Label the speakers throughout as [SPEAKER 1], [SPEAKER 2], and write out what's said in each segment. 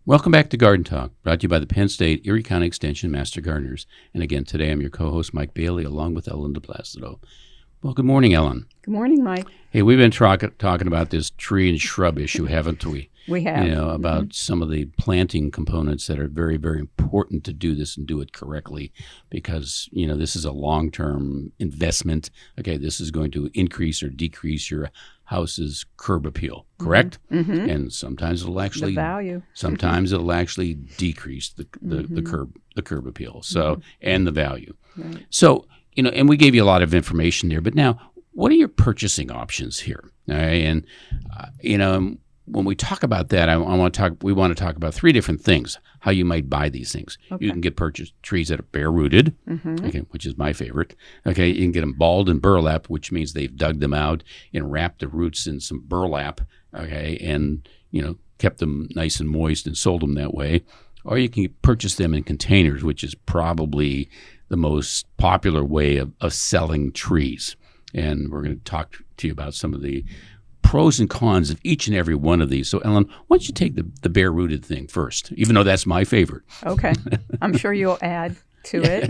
[SPEAKER 1] Welcome back to Garden Talk, brought to you by the Penn State Erie County Extension Master Gardeners. And again, today I'm your co-host, Mike Bailey, along with Ellen DePlacido. Well, good morning, Ellen.
[SPEAKER 2] Good morning, Mike.
[SPEAKER 1] Hey, we've been talking about this tree and shrub issue, haven't we?
[SPEAKER 2] We have.
[SPEAKER 1] About some of the planting components that are very, very important to do this and do it correctly because, this is a long-term investment. Okay, this is going to increase or decrease your house's curb appeal, correct?
[SPEAKER 2] Mm-hmm.
[SPEAKER 1] And sometimes it'll actually
[SPEAKER 2] the value.
[SPEAKER 1] Sometimes it'll actually decrease the curb appeal. So and the value.
[SPEAKER 2] Right.
[SPEAKER 1] So and we gave you a lot of information there. But now, what are your purchasing options here? All right, and when we talk about that, we want to talk about three different things. How you might buy these things.
[SPEAKER 2] Okay.
[SPEAKER 1] You can get trees that are bare rooted, okay, which is my favorite. Okay, you can get them balled and burlap, which means they've dug them out and wrapped the roots in some burlap, okay, and kept them nice and moist and sold them that way. Or you can purchase them in containers, which is probably the most popular way of selling trees. And we're going to talk to you about some of the pros and cons of each and every one of these. So, Ellen, why don't you take the bare-rooted thing first, even though that's my favorite.
[SPEAKER 2] Okay. I'm sure you'll add to it.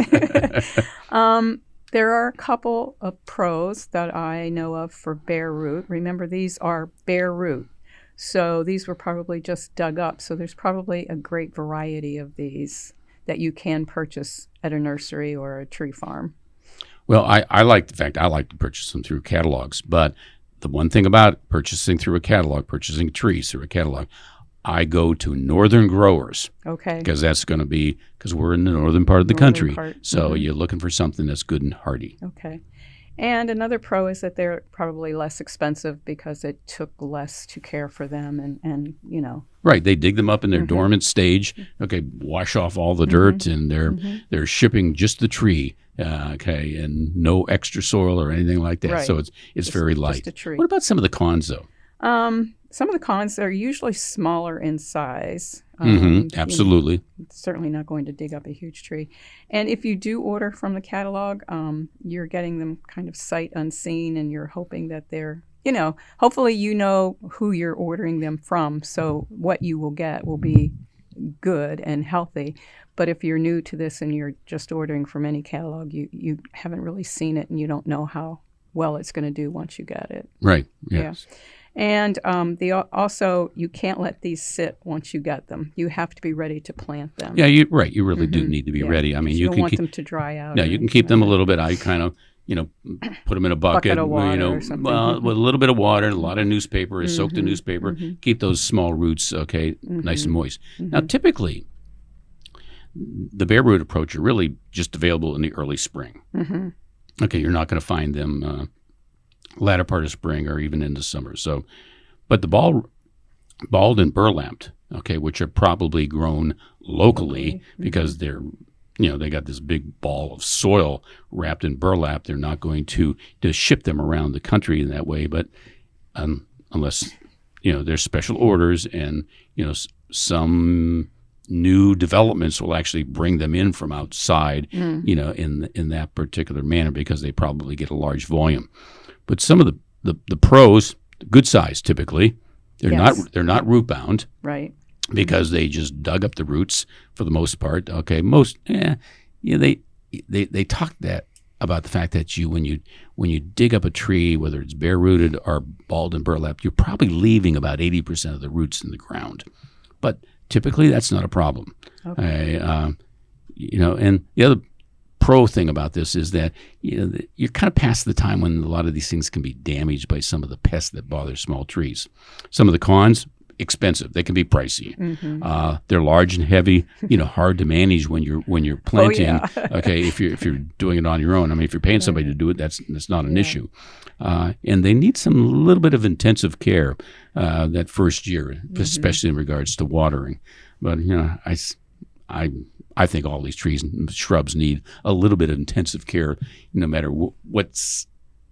[SPEAKER 2] There are a couple of pros that I know of for bare root. Remember, these are bare root. So these were probably just dug up. So there's probably a great variety of these that you can purchase at a nursery or a tree farm.
[SPEAKER 1] Well, I like the fact I like to purchase them through catalogs, but the one thing about purchasing through a catalog, purchasing trees through a catalog, I go to northern growers.
[SPEAKER 2] Okay.
[SPEAKER 1] Because we're in the northern part of the country. So you're looking for something that's good and hardy.
[SPEAKER 2] Okay. And another pro is that they're probably less expensive because it took less to care for them and.
[SPEAKER 1] Right. They dig them up in their dormant stage. Okay. Wash off all the dirt and they're shipping just the tree. Okay. And no extra soil or anything like that.
[SPEAKER 2] Right.
[SPEAKER 1] So it's very light.
[SPEAKER 2] Just a tree.
[SPEAKER 1] What about some of the cons though?
[SPEAKER 2] Some of the cons are usually smaller in size.
[SPEAKER 1] Absolutely.
[SPEAKER 2] Certainly not going to dig up a huge tree. And if you do order from the catalog, you're getting them kind of sight unseen, and you're hoping that they're, hopefully who you're ordering them from, so what you will get will be good and healthy. But if you're new to this and you're just ordering from any catalog, you haven't really seen it, and you don't know how well it's going to do once you get it.
[SPEAKER 1] Right. Yes.
[SPEAKER 2] Yeah. And also, you can't let these sit once you get them. You have to be ready to plant them.
[SPEAKER 1] Yeah, You really do need to be ready. I mean,
[SPEAKER 2] you don't want them to dry out.
[SPEAKER 1] No, you can keep them a little bit. I kind of, put them in a bucket
[SPEAKER 2] of water or something.
[SPEAKER 1] Well, with a little bit of water, a lot of newspaper, soaked in newspaper. Keep those small roots, okay, nice and moist. Now, typically, the bare root approach are really just available in the early spring. Okay, you're not going to find them latter part of spring or even into summer. So, but the balled and burlapped, okay, which are probably grown locally because they're, they got this big ball of soil wrapped in burlap. They're not going to ship them around the country in that way, but unless, there's special orders and, some new developments will actually bring them in from outside, in that particular manner because they probably get a large volume. But some of the pros, good size typically, they're not root bound,
[SPEAKER 2] right?
[SPEAKER 1] Because they just dug up the roots for the most part. Okay, they talk about the fact that when you dig up a tree, whether it's bare rooted or balled and burlapped, you're probably leaving about 80% of the roots in the ground. But typically that's not a problem. Okay. And the other pro thing about this is that you're kind of past the time when a lot of these things can be damaged by some of the pests that bother small trees. Some of the cons, expensive. They can be pricey. They're large and heavy. Hard to manage when you're planting. Okay, if you're doing it on your own. I mean, if you're paying somebody to do it, that's not an issue. And they need some little bit of intensive care that first year, especially in regards to watering. But I think all these trees and shrubs need a little bit of intensive care, no matter what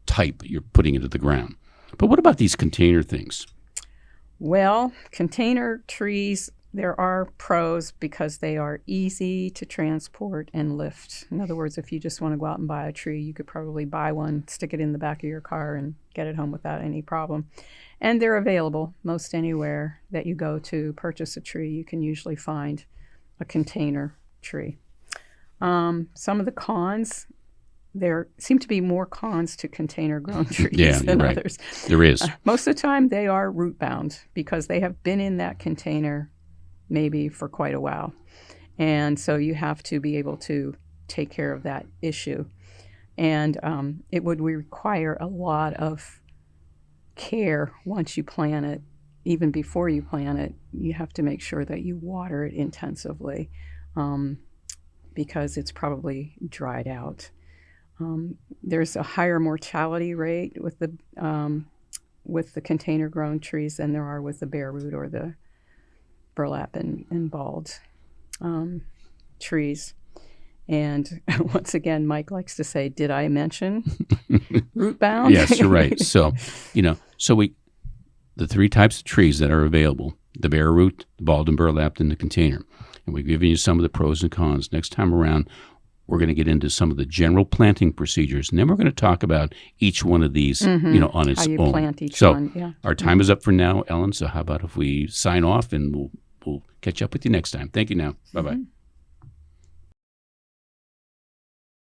[SPEAKER 1] type you're putting into the ground. But what about these container things?
[SPEAKER 2] Well, container trees, there are pros because they are easy to transport and lift. In other words, if you just want to go out and buy a tree, you could probably buy one, stick it in the back of your car, and get it home without any problem. And they're available most anywhere that you go to purchase a tree. You can usually find a container tree. Some of the cons, there seem to be more cons to container grown trees than
[SPEAKER 1] right.
[SPEAKER 2] others.
[SPEAKER 1] There is.
[SPEAKER 2] Most of the time they are root bound because they have been in that container maybe for quite a while. And so you have to be able to take care of that issue. And it would require a lot of care once you plant it. Even before you plant it, you have to make sure that you water it intensively because it's probably dried out. There's a higher mortality rate with the container grown trees than there are with the bare root or the burlap and balled trees. And once again, Mike likes to say, did I mention root bound?
[SPEAKER 1] Yes, you're right. So, the three types of trees that are available, the bare root, the balled and burlapped, and the container. And we've given you some of the pros and cons. Next time around, we're going to get into some of the general planting procedures, and then we're going to talk about each one of these, on its
[SPEAKER 2] How you
[SPEAKER 1] own.
[SPEAKER 2] plant each
[SPEAKER 1] So
[SPEAKER 2] one, yeah.
[SPEAKER 1] our time is up for now, Ellen. So how about if we sign off, and we'll catch up with you next time. Thank you now. Bye-bye.